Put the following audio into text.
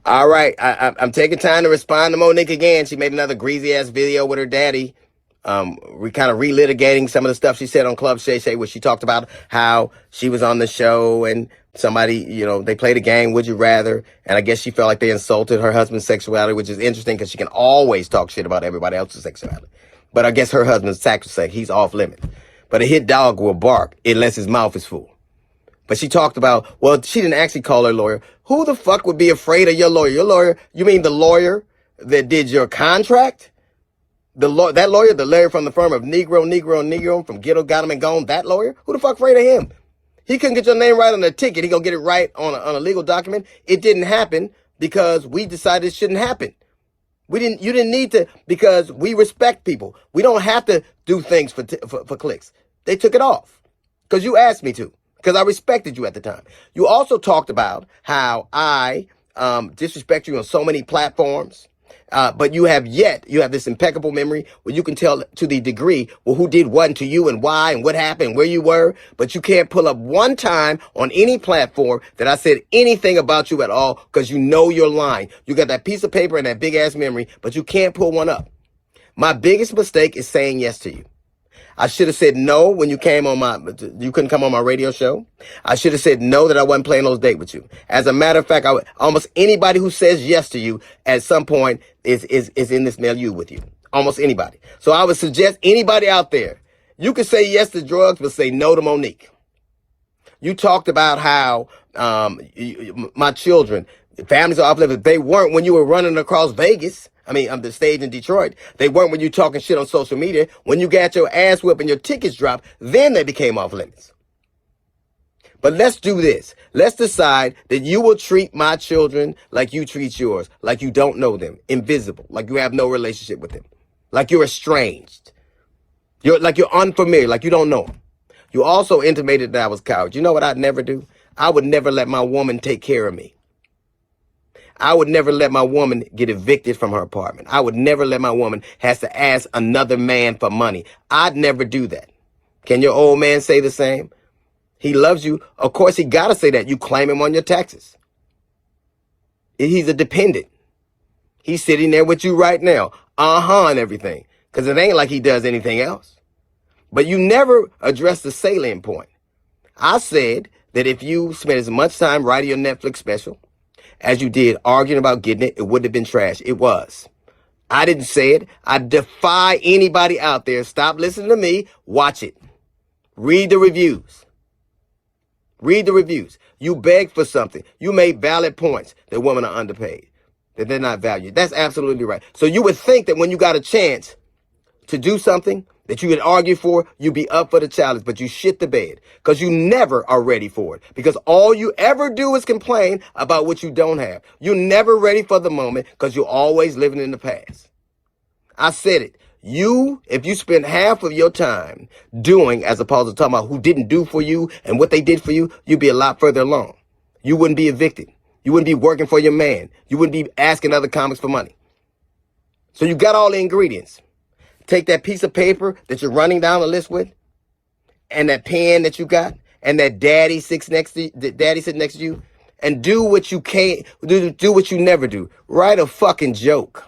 All right, I'm taking time to respond to Monique again. She made another greasy ass video with her daddy. We kind of relitigating some of the stuff she said on Club Shay Shay, where she talked about how she was on the show and somebody, they played a game, Would You Rather? And I guess she felt like they insulted her husband's sexuality, which is interesting because she can always talk shit about everybody else's sexuality. But I guess her husband's sacrosanct. He's off limits. But a hit dog will bark unless his mouth is full. But she talked about, well, she didn't actually call her lawyer. Who the fuck would be afraid of your lawyer? Your lawyer, you mean the lawyer that did your contract? The lawyer from the firm of Negro from Ghetto Got Him and Gone, that lawyer? Who the fuck afraid of him? He couldn't get your name right on the ticket. He gonna get it right on a legal document. It didn't happen because we decided it shouldn't happen. You didn't need to, because we respect people. We don't have to do things for clicks. They took it off because you asked me to, because I respected you at the time. You also talked about how I disrespect you on so many platforms. But you have this impeccable memory where you can tell to the degree, well, who did what to you and why and what happened, where you were. But you can't pull up one time on any platform that I said anything about you at all, because you know you're lying. You got that piece of paper and that big ass memory, but you can't pull one up. My biggest mistake is saying yes to you. I should have said no when you you couldn't come on my radio show. I should have said no that I wasn't playing those dates with you. As a matter of fact, almost anybody who says yes to you at some point is in this milieu with you. Almost anybody. So I would suggest anybody out there, you can say yes to drugs, but say no to Monique. You talked about how my children, families are off limits. They weren't when you were running across Vegas. The stage in Detroit. They weren't when you talking shit on social media. When you got your ass whipped and your tickets dropped, then they became off limits. But let's do this. Let's decide that you will treat my children like you treat yours, like you don't know them, invisible, like you have no relationship with them, like you're estranged. You're unfamiliar, like you don't know them. You also intimated that I was coward. You know what I'd never do? I would never let my woman take care of me. I would never let my woman get evicted from her apartment. I would never let my woman has to ask another man for money. I'd never do that. Can your old man say the same? He loves you. Of course, he got to say that. You claim him on your taxes. He's a dependent. He's sitting there with you right now. And everything. Because it ain't like he does anything else. But you never address the salient point. I said that if you spent as much time writing your Netflix special as you did arguing about getting it, it wouldn't have been trash. It was. I didn't say it. I defy anybody out there. Stop listening to me. Watch it. Read the reviews. Read the reviews. You begged for something. You made valid points that women are underpaid, that they're not valued. That's absolutely right. So you would think that when you got a chance to do something that you would argue for, you'd be up for the challenge, but you shit the bed because you never are ready for it, because all you ever do is complain about what you don't have. You're never ready for the moment because you're always living in the past. I said it. If you spend half of your time doing as opposed to talking about who didn't do for you and what they did for you, you'd be a lot further along. You wouldn't be evicted. You wouldn't be working for your man. You wouldn't be asking other comics for money. So you got all the ingredients. Take that piece of paper that you're running down the list with, and that pen that you got, and that daddy sitting next to you, and do what you can't do what you never do. Write a fucking joke.